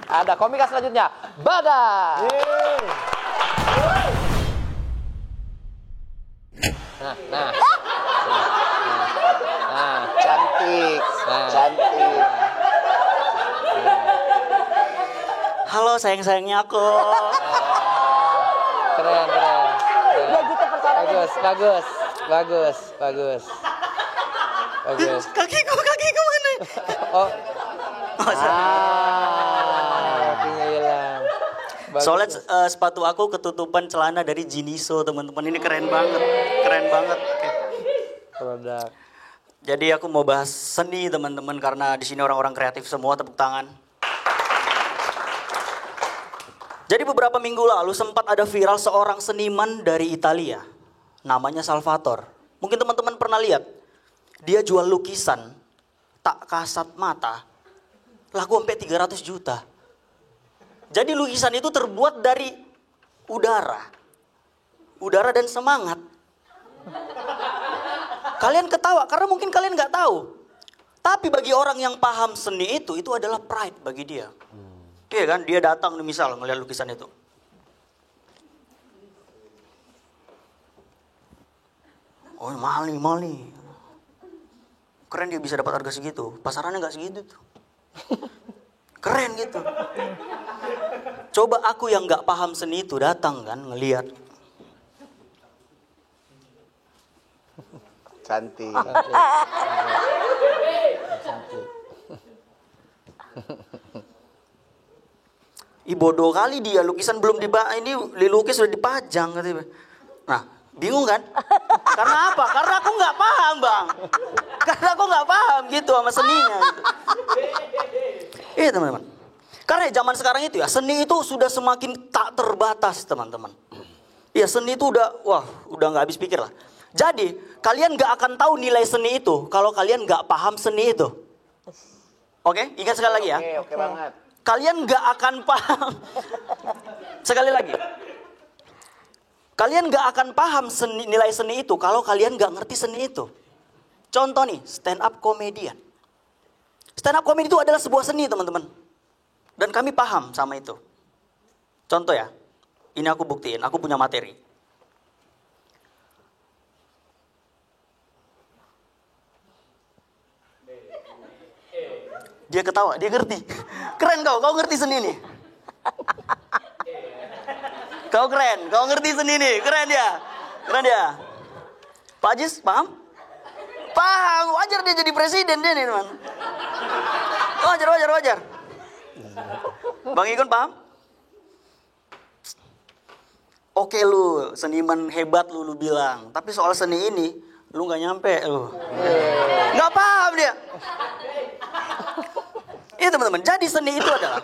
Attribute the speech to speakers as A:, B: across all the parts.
A: Ada komika selanjutnya, Bagas. Nah.
B: Cantik.
C: Halo sayang-sayangnya aku.
A: Keren.
D: Ya gitu personanya.
A: Bagus.
C: Kakiku mana?
A: Oh. Kakinya hilang. Bagus.
C: Soalnya sepatu aku ketutupan celana dari Jiniso, teman-teman. Ini keren banget. Oke.
A: Produk.
C: Jadi aku mau bahas seni, teman-teman, karena di sini orang-orang kreatif semua, tepuk tangan. Jadi beberapa minggu lalu sempat ada viral seorang seniman dari Italia. Namanya Salvatore. Mungkin teman-teman pernah lihat. Dia jual lukisan, tak kasat mata, laku sampai 300 juta. Jadi lukisan itu terbuat dari udara dan semangat. Kalian ketawa karena mungkin kalian nggak tahu. Tapi bagi orang yang paham seni itu adalah pride bagi dia. Iya kan, dia datang nih misal ngeliat lukisan itu. Oh mahal nih. Keren dia bisa dapat harga segitu. Pasarannya nggak segitu tuh. Keren gitu. Coba aku yang nggak paham seni itu datang kan ngelihat.
B: Cantik.
C: Ih bodoh kali dia, lukisan belum dilukis sudah dipajang katanya. Nah, bingung kan? Karena apa? Karena aku nggak paham, Bang. Karena aku nggak paham gitu sama seninya. Gitu. Iya teman-teman. Karena zaman sekarang itu ya, seni itu sudah semakin tak terbatas teman-teman. Iya seni itu udah nggak habis pikir lah. Jadi kalian nggak akan tahu nilai seni itu kalau kalian nggak paham seni itu. Oke, ingat sekali lagi ya.
B: Oke banget.
C: Kalian nggak akan paham. Sekali lagi. Kalian nggak akan paham nilai seni itu kalau kalian nggak ngerti seni itu. Contoh nih, stand up comedian. Stand up comedy itu adalah sebuah seni teman-teman. Dan kami paham sama itu. Contoh ya, ini aku buktiin, aku punya materi. Dia ketawa, dia ngerti. Keren kau ngerti seni nih. Kau keren, kau ngerti seni nih, keren dia. Pak Ajis, paham? Paham, wajar dia jadi presiden dia nih teman. Wajar. Bang Igun paham? Oke lu, seniman hebat lu bilang. Tapi soal seni ini, lu gak nyampe lu. Gak paham dia. Iya teman-teman, jadi seni itu adalah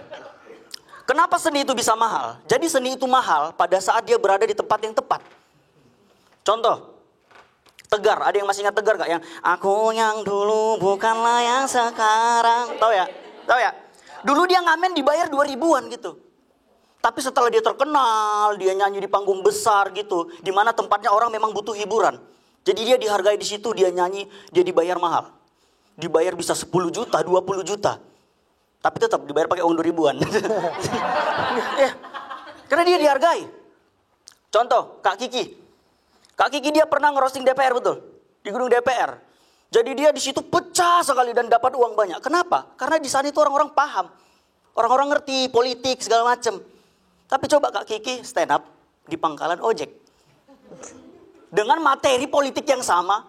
C: kenapa seni itu bisa mahal? Jadi seni itu mahal pada saat dia berada di tempat yang tepat. Contoh, Tegar, ada yang masih ingat Tegar gak? Yang aku yang dulu bukanlah yang sekarang. Tahu ya? Dulu dia ngamen dibayar 2000-an gitu. Tapi setelah dia terkenal, dia nyanyi di panggung besar gitu, di mana tempatnya orang memang butuh hiburan. Jadi dia dihargai di situ, dia nyanyi, dia dibayar mahal. Dibayar bisa 10 juta, 20 juta. Tapi tetap dibayar pakai uang 2000-an. Ya, karena dia dihargai. Contoh, Kak Kiki. Kak Kiki dia pernah ngerosting DPR betul? Di gedung DPR. Jadi dia di situ pecah sekali dan dapat uang banyak. Kenapa? Karena di sana itu orang-orang paham. Orang-orang ngerti politik segala macam. Tapi coba Kak Kiki stand up di pangkalan ojek. Dengan materi politik yang sama.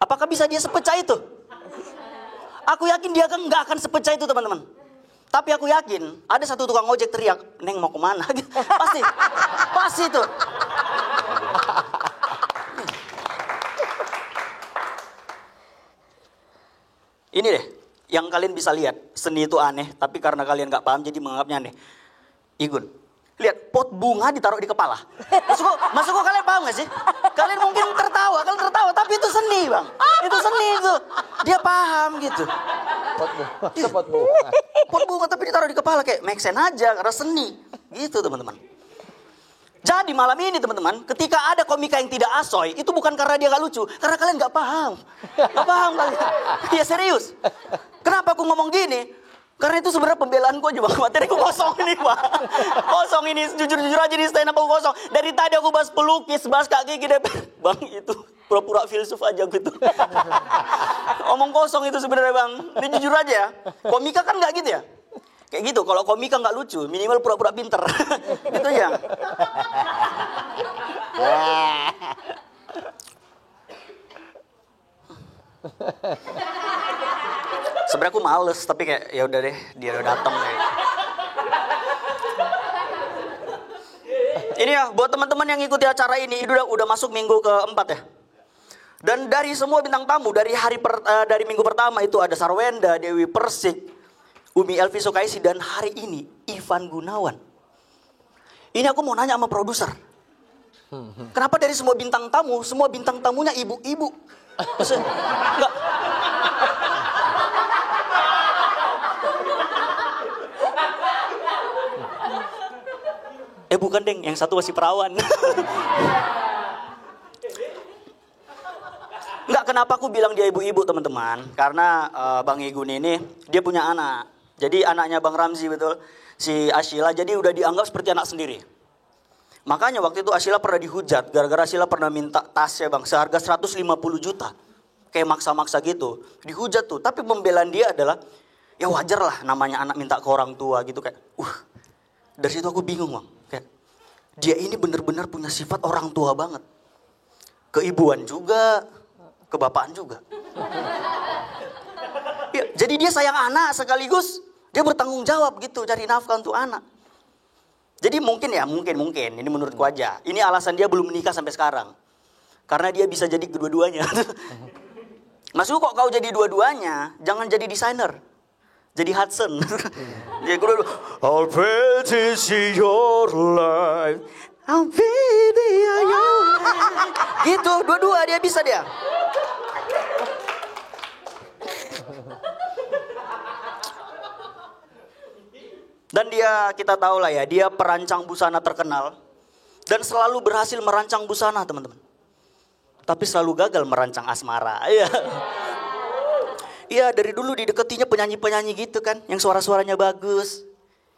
C: Apakah bisa dia sepecah itu? Aku yakin dia kan nggak akan sepecah itu teman-teman. Tapi aku yakin ada satu tukang ojek teriak, Neng mau kemana? Pasti itu. Ini deh, yang kalian bisa lihat seni itu aneh, tapi karena kalian nggak paham jadi menganggapnya aneh. Igun, lihat pot bunga ditaruh di kepala. Maksudku kalian paham gak sih? Kalian mungkin tertawa, tapi itu seni bang. Itu seni itu. Dia paham gitu. Pot bunga tapi ditaruh di kepala kayak make sense aja karena seni. Gitu teman-teman. Jadi malam ini teman-teman, ketika ada komika yang tidak asoy, itu bukan karena dia gak lucu, karena kalian gak paham. Gak paham kalian. Ya serius. Kenapa aku ngomong gini? Karena itu sebenarnya pembelaan gue aja bang. Materi gue kosong ini pak. Kosong ini, jujur-jujur aja di stand up aku kosong. Dari tadi aku bahas pelukis, bahas Kak Gigi DPR. Bang itu pura-pura filsuf aja gitu. Omong kosong itu sebenarnya bang. Ini jujur aja ya. Komika kan nggak gitu ya. Kayak gitu, kalau komika nggak lucu, minimal pura-pura pinter. Itu ya. Sebenarnya aku males, tapi kayak ya udah deh, dia udah datang kayak. Ini ya, buat teman-teman yang ikuti acara ini udah masuk minggu keempat ya. Dan dari semua bintang tamu dari dari minggu pertama itu ada Sarwenda, Dewi Persik, Umi Elvi Sukaisi, dan hari ini Ivan Gunawan. Ini aku mau nanya sama produser. Kenapa dari semua bintang tamunya ibu-ibu? Enggak. Bukan deng, yang satu masih perawan. Enggak, kenapa aku bilang dia ibu-ibu teman-teman? Karena Bang Igun ini dia punya anak. Jadi anaknya Bang Ramzi betul, si Ashila, jadi udah dianggap seperti anak sendiri. Makanya waktu itu Ashila pernah dihujat, gara-gara Ashila pernah minta tas ya bang, seharga 150 juta. Kayak maksa-maksa gitu, dihujat tuh. Tapi pembelaan dia adalah, ya wajar lah namanya anak minta ke orang tua gitu kayak. Dari situ aku bingung bang, kayak dia ini benar-benar punya sifat orang tua banget. Keibuan juga, kebapaan juga. Ya, jadi dia sayang anak sekaligus dia bertanggung jawab gitu cari nafkah untuk anak. Jadi mungkin ini menurutku aja. Ini alasan dia belum menikah sampai sekarang. Karena dia bisa jadi kedua-duanya. Maksudku kok kau jadi dua-duanya, jangan jadi desainer. Jadi Hudson. Dia kedua-dua. I'll bet your life. I'll bet your life. Gitu, dua-dua dia bisa dia. Dan dia, kita tahu lah ya, dia perancang busana terkenal. Dan selalu berhasil merancang busana teman-teman. Tapi selalu gagal merancang asmara. Iya. Iya, dari dulu dideketinya penyanyi-penyanyi gitu kan. Yang suara-suaranya bagus.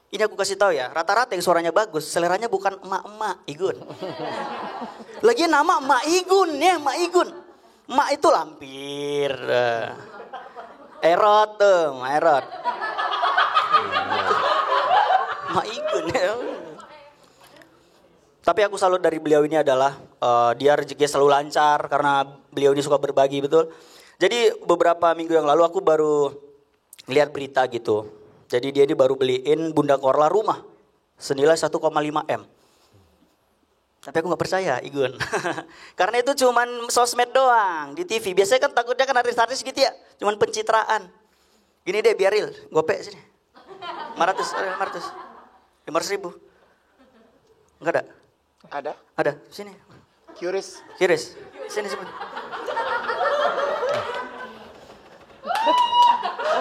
C: Ini aku kasih tahu ya, rata-rata yang suaranya bagus, seleranya bukan emak-emak, Igun. Lagian nama Emak Igun ya, Emak Igun. Emak itu lampir. Erot tuh, Erot. Emak Igun ya. Tapi aku salut dari beliau ini adalah dia rezekinya selalu lancar karena beliau ini suka berbagi betul. Jadi beberapa minggu yang lalu aku baru lihat berita gitu. Jadi dia ini baru beliin Bunda Korla rumah senilai 1,5 M. Tapi aku gak percaya Igun. Karena itu cuman sosmed doang di TV. Biasanya kan takutnya kan artis-artis gitu ya. Cuman pencitraan. Gini deh biar real. Gopek sini. 500 ribu. Enggak ada?
B: Ada?
C: Ada. Sini.
B: Curious.
C: Sini.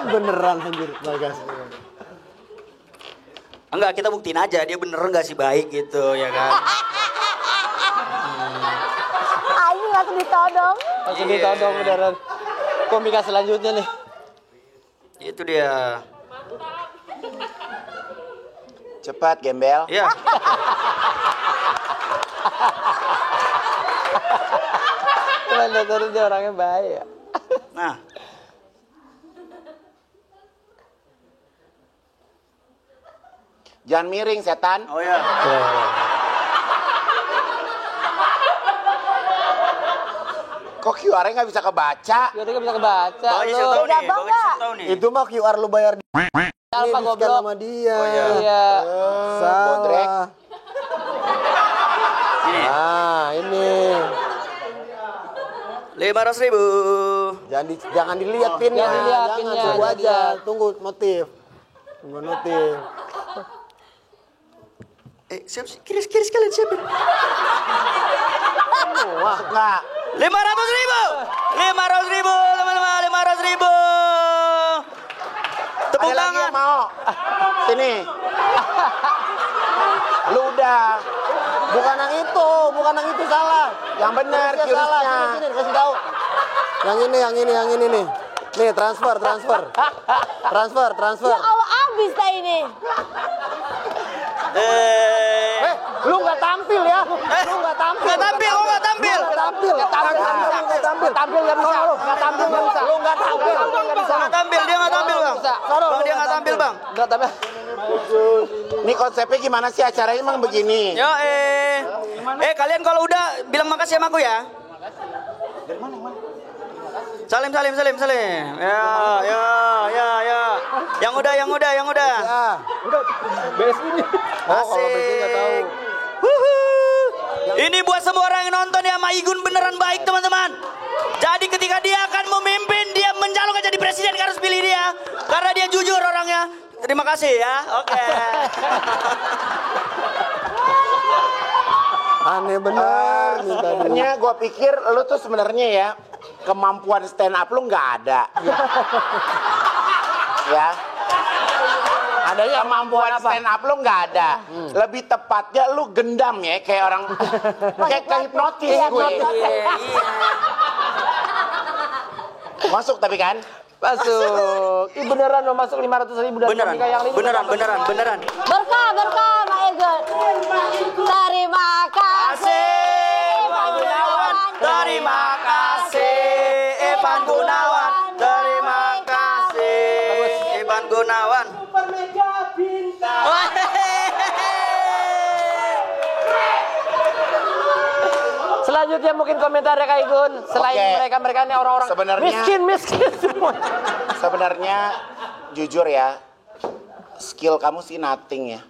E: Beneran anjir, bagas.
C: Enggak, kita buktiin aja dia bener gak sih baik gitu ya kan.
D: Ayu langsung ditodong.
A: Langsung ditodong beneran. Komika selanjutnya nih.
C: Itu dia.
B: Cepat gembel.
C: Iya.
A: Cuman dasar dia orangnya baik ya.
C: Nah.
B: Jangan miring setan.
C: Oh ya.
B: Kok QR-nya nggak bisa kebaca?
A: Kita kan bisa kebaca.
C: Bang Isil tahu nih, Bang Isil tahu nih.
E: Itu mah QR lu bayar di
A: Alfa
E: di-scan
A: goblok.
E: sama dia.
C: Oh iya.
A: Iya.
B: Bodrek.
E: Salah.
C: Sini.
E: Nah, ini.
C: 500 ribu.
E: Jangan dilihat pinnya.
A: Jangan dilihat
E: Jangan,
A: pinnya,
E: tunggu
A: jangan
E: aja.
A: dilihat.
E: Tunggu motif. Tunggu motif.
C: Siap sih. Kiri kalian siapa?
B: Wah, nggak.
C: 500 ribu. 500 ribu, teman-teman. 500 ribu. Tepuk
B: Ada lagi
C: tangan.
B: yang mau? Sini. Lu udah.
E: Bukan yang itu salah.
B: Yang benar,
E: Salah,
B: curious-nya.
E: sini, kasih tahu. Yang ini nih. Nih, transfer. Transfer.
D: Ya Allah, habis dah ini.
E: Lu nggak tampil ya? Lu nggak tampil.
C: Nggak tampil, oh nggak tampil.
E: Nggak tampil. Nggak tampil. Nggak tampil. Tampil nggak bisa. Nggak tampil nggak bisa. Lu nggak tampil.
C: Nggak tampil, dia nggak tampil bang. Bang dia nggak tampil bang.
A: Nggak tampil.
B: Ini konsepnya gimana sih acaranya emang begini?
C: Yo kalian kalau udah bilang makasih sama aku ya. Salim. Ya. Yang udah.
E: Ya.
A: Udah. Beres ini.
E: Oh, kalau bersih nggak tahu.
C: Ini buat semua orang yang nonton ya, Ma Igun beneran baik teman-teman. Jadi ketika dia akan memimpin, dia mencalonkan jadi presiden, harus pilih dia. Karena dia jujur orangnya. Terima kasih ya, oke.
E: Aneh bener nih tadi.
B: Sebenarnya gue pikir lu tuh sebenarnya ya kemampuan stand up lu nggak ada. Ya. Adanya kemampuan stand up lu nggak ada. Lebih tepatnya lu gendam ya kayak orang kayak hipnotis gue. Masuk tapi kan?
A: Masuk. Ih beneran lo masuk 500.000 dari
C: Beneran,
A: komika yang lain.
C: beneran.
D: Berkah, Mak Egon. Terima kasih.
C: Evan Gunawan, terima kasih. Evan Gunawan, terima kasih. Evan Gunawan.
A: Selanjutnya mungkin komentarnya Kak Igun. Selain
B: Oke.
A: mereka ini orang-orang
B: Sebenarnya-
A: miskin semua.
B: Sebenarnya jujur ya, skill kamu sih nothing ya.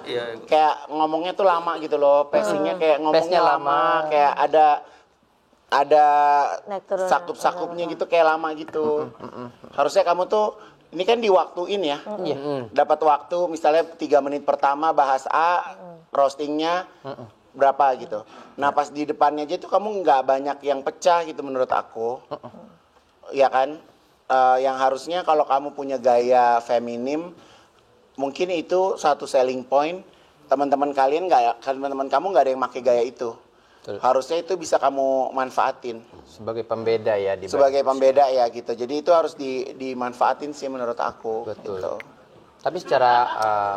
C: Iya.
B: Kayak ngomongnya tuh lama gitu loh, pacingnya kayak ngomongnya
A: Pace-nya
B: lama,
A: lama.
B: kayak ada
D: Naik turun.
B: sakup-sakupnya gitu kayak lama gitu. Harusnya kamu tuh ini kan diwaktuin ya. Dapat waktu misalnya 3 menit pertama bahas A, roastingnya berapa gitu. Nah pas di depannya aja tuh kamu nggak banyak yang pecah gitu menurut aku. Ya kan? Yang harusnya kalau kamu punya gaya feminim, mungkin itu satu selling point. Teman-teman kamu nggak ada yang pakai gaya itu.
A: Betul.
B: Harusnya itu bisa kamu manfaatin
A: Sebagai pembeda ya di
B: sebagai pembeda ya gitu. Jadi itu harus dimanfaatin sih menurut aku.
A: Betul.
B: Gitu.
A: Tapi secara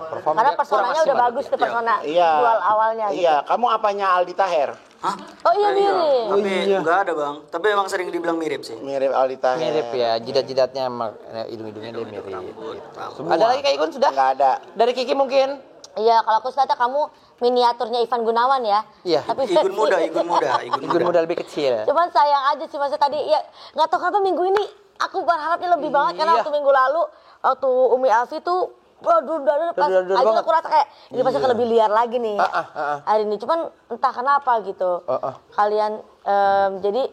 A: performa
D: Karena
A: dia kurang
D: personanya udah
A: maksimal
D: bagus
A: gitu
D: tuh
A: ya.
D: persona
B: Iya.
D: dual awalnya. Gitu.
B: Iya, kamu apanya Aldi Taher?
C: Hah?
D: Oh iya mirip.
C: Tapi nggak ada bang. Tapi emang sering dibilang mirip sih.
B: Mirip Aldi Taher.
A: Mirip ya, jidat-jidatnya sama hidung-hidungnya dia mirip.
C: Rambut.
A: Ada lagi Kak Igun sudah?
B: Nggak ada.
A: Dari Kiki mungkin?
D: Iya, kalau aku kata kamu miniaturnya Ivan Gunawan ya.
A: Iya.
D: Tapi
C: Igun muda.
A: Igun modal lebih kecil.
D: Cuman sayang aja sih masa tadi ya nggak tahu kenapa minggu ini aku berharapnya lebih banget karena
A: Iya.
D: waktu minggu lalu waktu Umi Alfi tuh waduh pas
A: Dudur
D: aja
A: banget.
D: aku rasa kayak ini pasti akan lebih liar lagi nih hari ini. Cuman entah kenapa gitu kalian jadi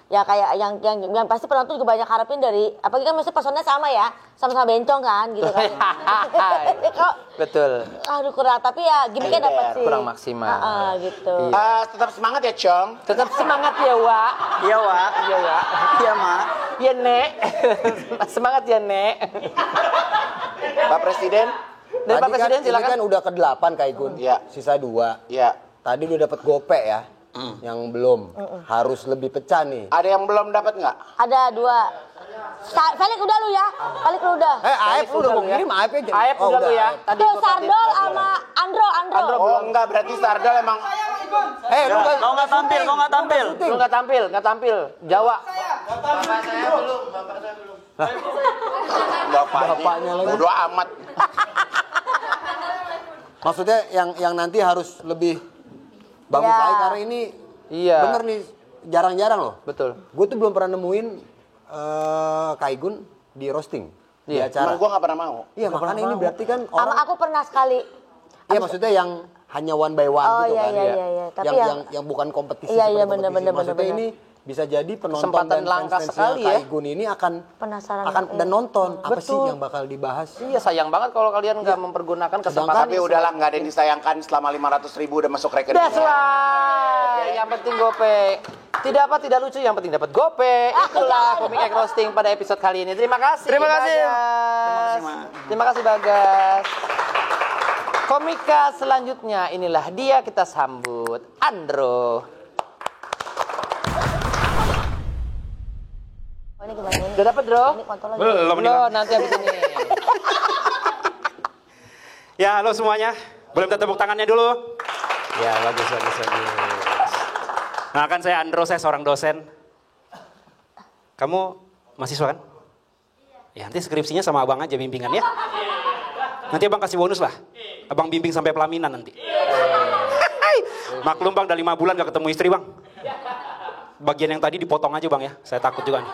D: ya kayak yang pasti penonton juga banyak harapin dari apalagi kan mesti personnya sama ya sama-sama bencong kan gitu kan. Kok
A: Betul.
D: aduh kurang tapi ya gimmicknya dapat sih
A: Kurang maksimal.
D: gitu.
B: Tetap semangat ya, Cong.
A: Tetap semangat ya, Wak.
C: Iya Wak.
A: Iya, Wak.
C: Iya Mak.
A: Ya, Nek. Semangat ya, Nek.
B: Pak Presiden?
A: Dari Pak
E: Tadi
A: Presiden
E: kan,
A: silakan.
E: Ini kan udah ke-8 Kak Igun.
B: Iya.
E: Sisa 2.
B: Ya.
E: Tadi udah dapat gope ya. Yang belum. Harus lebih pecah nih.
B: Ada yang belum dapat nggak?
D: Ada 2. Felix udah lu ya. Felix lu udah.
E: Aep lu udah mau
A: ya.
E: ngirim Aep aja.
A: Aep udah lu ya.
E: Aep.
D: Tuh Sardol sama Andro.
B: Oh enggak, berarti Sardal emang
E: Lu kan
C: Kau nggak tampil.
A: Lu nggak tampil. Jawa.
B: bapaknya
E: lagi.
B: bodo amat.
E: maksudnya yang nanti harus lebih bagus
D: Ya.
E: lagi karena ini
A: Iya.
E: bener nih jarang-jarang loh.
A: Betul.
E: Gue tuh belum pernah nemuin Kak Igun di roasting di
A: Iya.
E: acara.
B: Emang gua nggak pernah mau.
E: Iya makanya ini berarti kan
D: Sama
E: orang.
D: aku pernah sekali.
E: Iya maksudnya yang hanya one by one
D: Oh,
E: gitu
D: iya,
E: kan.
D: iya, iya, iya. Tapi
E: yang bukan kompetisi.
D: Iya, iya,
E: seperti
D: bener,
E: kompetisi.
D: bener,
E: Maksudnya
D: bener.
E: ini bisa jadi penonton
A: Kesempatan
E: dan
A: langka
E: fans-fansnya
A: sekali
E: Kak
A: ya.
E: Igun ini akan
D: Penasaran.
E: dan nonton apa sih
A: Betul.
E: yang bakal dibahas.
A: Iya, sayang banget kalau kalian nggak mempergunakan kesempatan.
B: Tapi udahlah, nggak ada yang disayangkan selama 500.000 udah masuk rekening.
A: That's right. Yang penting gope. Tidak lucu, yang penting dapat gope. Itulah komik Egg Roasting pada episode kali ini. Terima kasih.
C: Terima kasih.
A: Bagas. Terima kasih Bagas. Komika selanjutnya inilah dia, kita sambut Andro.
D: Oh, ini gimana ini?
A: Udah dapet, Bro?
D: Ini kontol lagi.
A: Belum, nanti habis ini.
F: Ya, halo semuanya. Boleh minta tepuk tangannya dulu?
A: Ya, bagus.
F: Nah, kan saya Andro, saya seorang dosen. Kamu mahasiswa kan? Ya, nanti skripsinya sama abang aja bimbingan ya. Nanti abang kasih bonus lah. Abang bimbing sampai pelaminan nanti. Maklum bang, udah 5 bulan gak ketemu istri bang. Bagian yang tadi dipotong aja bang ya. Saya takut juga nih.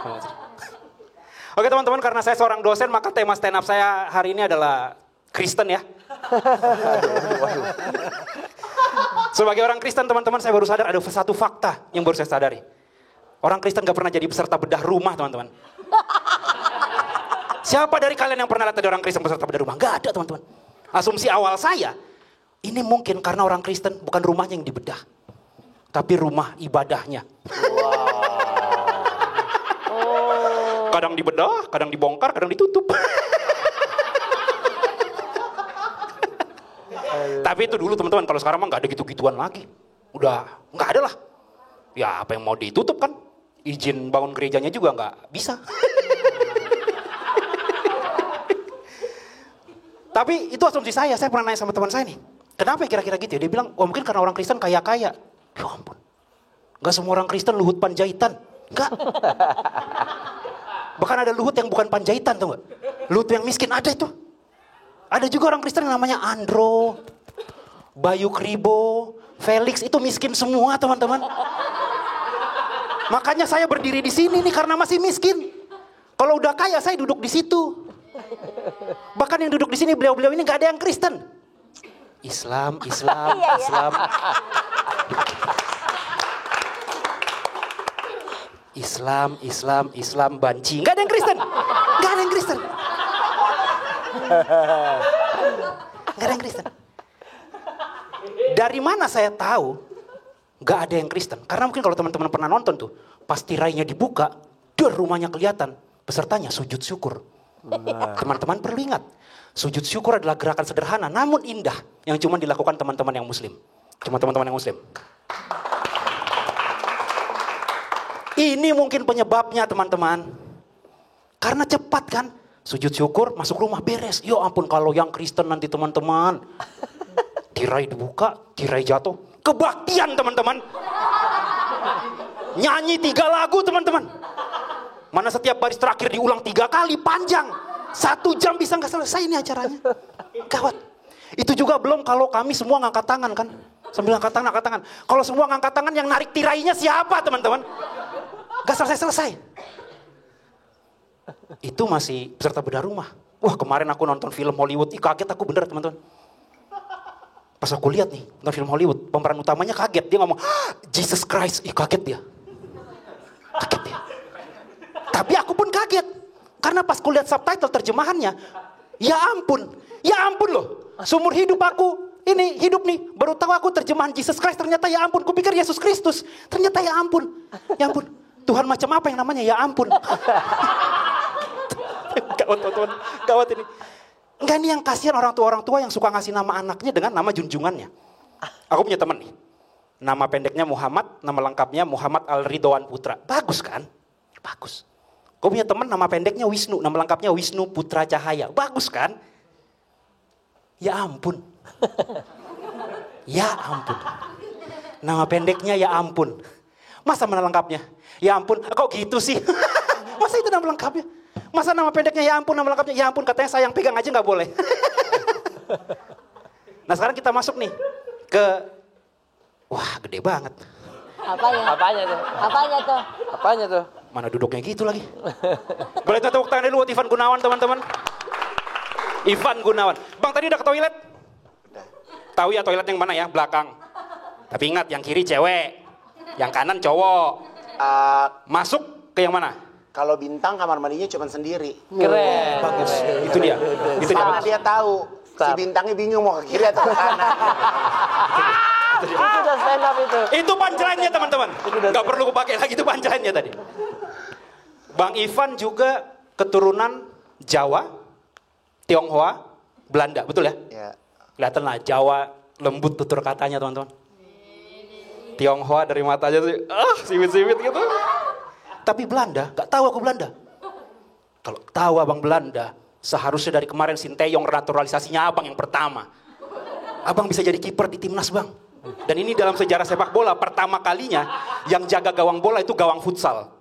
F: Oke teman-teman, karena saya seorang dosen, maka tema stand up saya hari ini adalah Kristen ya. Sebagai orang Kristen teman-teman, saya baru sadar ada satu fakta yang baru saya sadari. Orang Kristen gak pernah jadi peserta bedah rumah teman-teman. Siapa dari kalian yang pernah lihat ada orang Kristen peserta bedah rumah? Gak ada teman-teman. Asumsi awal saya, ini mungkin karena orang Kristen bukan rumahnya yang dibedah, tapi rumah ibadahnya. Kadang dibedah, kadang dibongkar, kadang ditutup. Tapi itu dulu teman-teman, kalau sekarang mah nggak ada gitu-gituan lagi. Udah nggak ada lah. Ya apa yang mau ditutup kan? Izin bangun gerejanya juga nggak bisa. Tapi itu asumsi saya pernah nanya sama teman saya nih. Kenapa kira-kira gitu ya? Dia bilang, oh mungkin karena orang Kristen kaya-kaya. Ya ampun. Nggak semua orang Kristen Luhut Panjaitan. Nggak. Bahkan ada Luhut yang bukan Panjaitan tau nggak? Luhut yang miskin ada itu. Ada juga orang Kristen yang namanya Andro, Bayu Kribo, Felix, itu miskin semua teman-teman. Makanya saya berdiri di sini nih karena masih miskin. Kalau udah kaya saya duduk di situ. Bahkan yang duduk di sini beliau-beliau ini nggak ada yang Kristen. Islam. Islam, banci. Nggak ada yang Kristen. Nggak ada yang Kristen. Nggak ada yang Kristen. Dari mana saya tahu nggak ada yang Kristen? Karena mungkin kalau teman-teman pernah nonton tuh, pas tirainya dibuka, rumahnya kelihatan, pesertanya sujud syukur. Teman-teman perlu ingat, sujud syukur adalah gerakan sederhana namun indah yang cuma dilakukan teman-teman yang Muslim. Cuma teman-teman yang Muslim. Ini mungkin penyebabnya teman-teman. Karena cepat kan, sujud syukur masuk rumah beres. Ya ampun kalau yang Kristen nanti teman-teman. Tirai dibuka, tirai jatuh. Kebaktian teman-teman. Nyanyi 3 lagu teman-teman. Mana setiap baris terakhir diulang 3 kali, panjang. 1 jam bisa nggak selesai ini acaranya. Gawat. Itu juga belum kalau kami semua ngangkat tangan kan. Sambil ngangkat tangan. Kalau semua ngangkat tangan yang narik tirainya siapa teman-teman? Gak selesai-selesai. Itu masih peserta bedah rumah. Wah kemarin aku nonton film Hollywood, kaget aku bener teman-teman. Pas aku lihat nih, nonton film Hollywood, pemeran utamanya kaget. Dia ngomong, Jesus Christ, kaget dia. Kaget dia. Tapi aku pun kaget. Karena pas aku lihat subtitle terjemahannya, ya ampun loh. Seumur hidup aku, ini hidup nih, baru tahu aku terjemahan Jesus Christ, ternyata ya ampun. Kupikir Yesus Kristus, ternyata ya ampun. Ya ampun, Tuhan macam apa yang namanya ya ampun. Gawat ini. Enggak, ini yang kasihan orang tua yang suka ngasih nama anaknya dengan nama junjungannya. Aku punya teman nih, nama pendeknya Muhammad, nama lengkapnya Muhammad Al-Ridwan Putra. Bagus kan? Bagus. Aku punya teman nama pendeknya Wisnu, nama lengkapnya Wisnu Putra Cahaya. Bagus kan? Ya ampun. Ya ampun. Nama pendeknya ya ampun. Masa nama lengkapnya? Ya ampun, kok gitu sih? Masa itu nama lengkapnya? Masa nama pendeknya ya ampun, nama lengkapnya ya ampun, katanya sayang pegang aja nggak boleh. Nah sekarang kita masuk nih ke, wah gede banget.
A: Apanya tuh?
F: Mana duduknya gitu lagi. Boleh tepuk tangan dulu buat Ivan Gunawan teman-teman. Ivan Gunawan. Bang tadi udah ke toilet? Tahu ya toilet yang mana ya? Belakang. Tapi ingat yang kiri cewek, yang kanan cowok. Masuk ke yang mana?
B: Kalau Bintang kamar mandinya cuma sendiri.
A: Keren.
F: Bagus. Itu dia.
B: Karena dia tahu si Bintangnya bingung mau ke kiri atau ke kanan.
A: Itu udah stand up itu.
F: Itu punchline-nya teman-teman. Gak perlu pakai lagi itu punchline-nya tadi. Bang Ivan juga keturunan Jawa, Tionghoa, Belanda, betul ya?
B: Ya.
F: Kelihatan lah Jawa lembut tutur katanya teman-teman. Tionghoa dari matanya tuh, simit-simit gitu. Tapi Belanda, gak tahu aku Belanda. Kalau tahu abang Belanda, Seharusnya dari kemarin Sinteyong naturalisasinya abang yang pertama. Abang bisa jadi kiper di timnas bang. Dan ini dalam sejarah sepak bola pertama kalinya yang jaga gawang bola itu gawang futsal.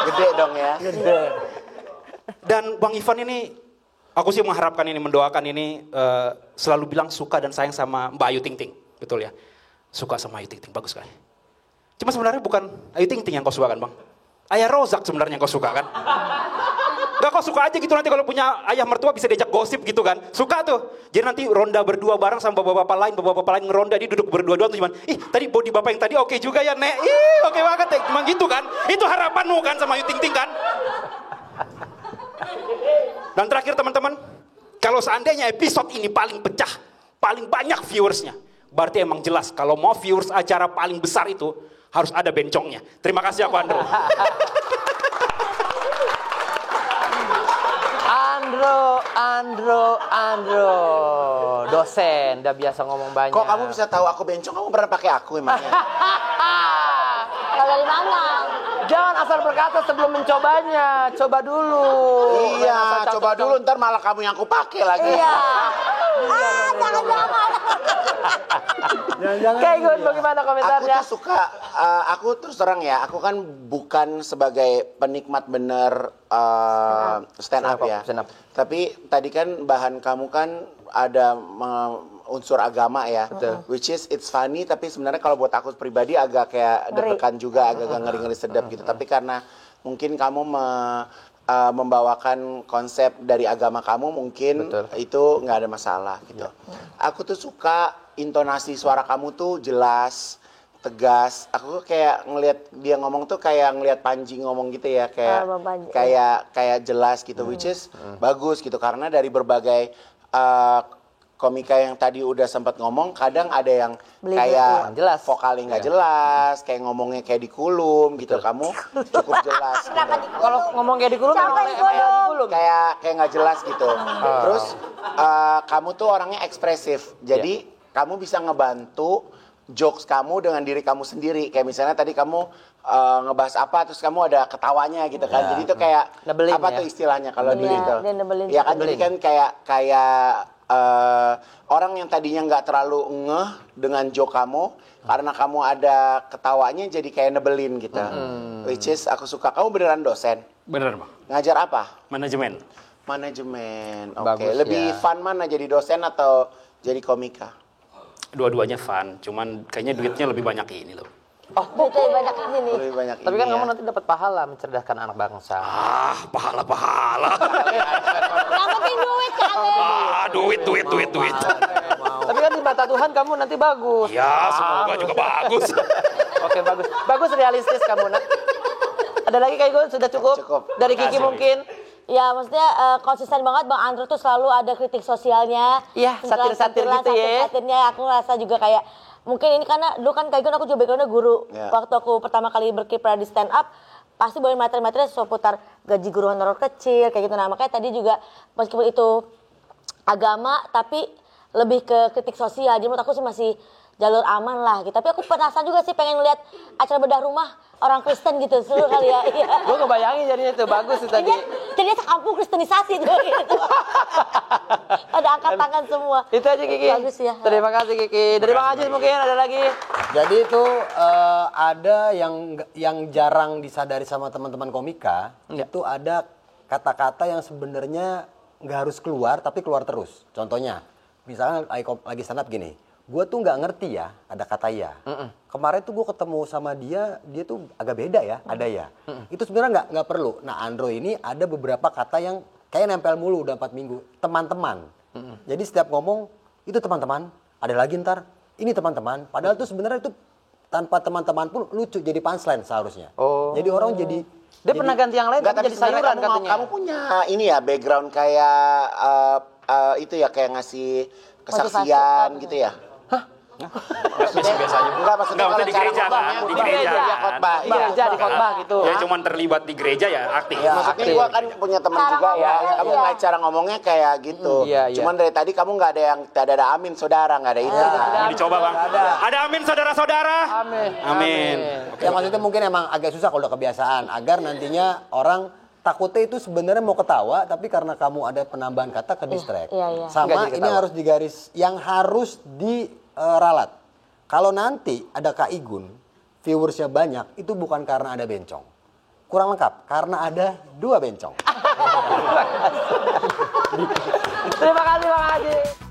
B: Gede dong ya.
F: Dan Bang Ivan ini, aku sih mengharapkan ini, mendoakan ini selalu bilang suka dan sayang sama Mbak Ayu Ting Ting. Betul ya? Suka sama Ayu Ting Ting, bagus sekali. Cuma sebenarnya bukan Ayu Ting Ting yang kau suka kan bang? Ayah Rozak sebenarnya yang kau suka kan? Gak, kau suka aja gitu nanti kalau punya ayah mertua bisa diajak gosip gitu kan. Suka tuh. Jadi nanti ronda berdua bareng sama bapak-bapak lain ngeronda, dia duduk berdua-dua tuh cuman, ih tadi body bapak yang tadi oke juga ya nek. Ih oke banget ya, cuma gitu kan. Itu harapanmu kan sama Ayu Ting Ting kan. Dan terakhir teman-teman, kalau seandainya episode ini paling pecah, paling banyak viewersnya, berarti emang jelas kalau mau viewers acara paling besar itu harus ada bencongnya. Terima kasih aku Andro.
A: Andro, dosen, udah biasa ngomong banyak.
B: Kok kamu bisa tahu aku bencong? Kamu pernah pakai aku emangnya?
D: Kalau dari mana?
A: Jangan asal berkata sebelum mencobanya, coba dulu.
B: Iya,
A: Jangan asal
B: coba dulu ntar malah kamu yang aku pakai lagi.
D: Iya. Jangan-jangan.
A: Kayak gue, bagaimana komentarnya?
B: Aku tuh suka, aku terus terang ya, aku kan bukan sebagai penikmat bener stand up ya.
A: Stand up.
B: Tapi tadi kan bahan kamu kan ada unsur agama ya.
A: Betul.
B: Which is it's funny, tapi sebenarnya kalau buat aku pribadi agak kayak deg-degan juga, agak ngeri-ngeri sedap gitu. Tapi karena mungkin kamu membawakan konsep dari agama kamu, mungkin
A: Betul.
B: itu nggak ada masalah gitu. Aku tuh suka intonasi suara kamu tuh jelas, tegas. Aku kayak ngelihat dia ngomong tuh kayak ngelihat Panji ngomong gitu ya, kayak jelas gitu, which is bagus gitu karena dari berbagai komika yang tadi udah sempat ngomong, kadang ada yang kayak
A: jelas.
B: vokalnya nggak jelas, kayak ngomongnya kayak dikulum gitu. Kamu cukup jelas.
A: Kalau ngomong kayak dikulum,
B: Kayak nggak jelas gitu. Terus kamu tuh orangnya ekspresif, jadi kamu bisa ngebantu jokes kamu dengan diri kamu sendiri. Kayak misalnya tadi kamu ngebahas apa, terus kamu ada ketawanya gitu kan. Jadi itu kayak
A: Nebelin,
B: apa
A: ya?
B: tuh istilahnya kalau di
D: Iya,
B: itu?
D: dia nebelin.
B: Ya kan, jadi kan kayak orang yang tadinya nggak terlalu ngeh dengan joke kamu, karena kamu ada ketawanya jadi kayak nebelin gitu. Which is aku suka. Kamu beneran dosen?
F: Bener bang.
B: Ngajar apa?
F: Manajemen.
B: Manajemen. Oke.
A: Bagus,
B: Lebih
A: ya.
B: fun mana jadi dosen atau jadi komika?
F: Dua-duanya fun, cuman kayaknya duitnya lebih banyak ini loh.
D: Duitnya banyak ini nih.
B: Lebih banyak
A: Tapi
B: ini
A: kan
B: ya.
A: kamu nanti dapat pahala mencerdaskan anak bangsa.
F: Ah, pahala-pahala.
D: Yang penting duit kali.
F: Ah, duit.
A: Tapi kan di mata Tuhan kamu nanti bagus.
F: Ya, semoga juga bagus.
A: Oke, bagus. Bagus, realistis kamu, nak. Ada lagi kayak gue, sudah cukup?
B: Cukup.
A: Dari Kiki mungkin?
D: Ya maksudnya konsisten banget Bang Andro tuh selalu ada kritik sosialnya.
A: Iya, satir-satir gitu ya.
D: Satir-satirnya aku ngerasa juga kayak, mungkin ini karena dulu kan kayak aku juga backgroundnya guru.
B: Ya.
D: Waktu aku pertama kali berkiprah di stand up, pasti bawain materi-materi seputar gaji guru honorer kecil kayak gitu. Nah makanya tadi juga meskipun itu agama tapi lebih ke kritik sosial. Jadi menurut aku sih masih jalur aman lah gitu. Tapi aku penasaran juga sih pengen lihat acara bedah rumah orang Kristen gitu seru kali ya. Iya.
A: Gue ngebayangin jadinya itu, bagus itu tadi.
D: Jadinya sekampung kristenisasi tuh gitu. Ada angkat tangan semua.
A: Itu aja Kiki.
D: Bagus ya.
A: Terima kasih Kiki. Dari Bang Ajis mungkin ada lagi.
E: Jadi itu ada yang jarang disadari sama teman-teman komika, itu ada kata-kata yang sebenarnya nggak harus keluar tapi keluar terus. Contohnya, misalnya lagi stand up gini, gue tuh nggak ngerti ya ada kata ya. Kemarin tuh gue ketemu sama dia tuh agak beda ya, ada ya. Itu sebenarnya nggak perlu. Nah Andro ini ada beberapa kata yang kayak nempel mulu udah 4 minggu. Teman-teman. Jadi setiap ngomong itu teman-teman, ada lagi ntar ini teman-teman. Padahal tuh sebenarnya itu tanpa teman-teman pun lucu jadi punchline seharusnya. Jadi orang jadi
A: Dia pernah ganti yang lain
B: Nggak,
A: tapi jadi sayuran
B: sebenarnya
A: katanya.
B: kamu punya ini ya background kayak itu ya kayak ngasih kesaksian gitu ya.
F: Biasa aja.
B: Enggak, maksudnya
F: Enggak, maksudnya di
B: kalau
F: gereja
B: cara
F: kan,
B: khotbah,
F: di
B: khotbah.
F: gereja.
B: Iya, khotbah.
A: Di gereja, di khotbah gitu.
F: Ya cuman terlibat di gereja ya aktif.
B: Ya, maksudnya
A: aktif.
B: gua kan punya teman
D: Cara
B: juga ya.
D: ngomongnya,
B: Kamu
D: iya.
B: ngeliat cara ngomongnya kayak gitu.
A: Iya, iya.
B: Cuman dari tadi kamu nggak ada amin saudara, nggak ada itu.
F: Mau dicoba bang. Ada amin saudara-saudara.
A: Amin.
F: Amin.
E: Ya maksudnya mungkin emang agak susah kalau udah kebiasaan agar nantinya orang takutnya itu sebenarnya mau ketawa tapi karena kamu ada penambahan kata ke distract.
D: Iya, iya.
E: Sama
A: Nggak jadi
E: ini
A: ketawa.
E: harus digaris yang harus diralat. Kalau nanti ada Kak Igun, viewersnya banyak, itu bukan karena ada bencong. Kurang lengkap, karena ada 2 bencong.
A: Terima kasih Bang Haji.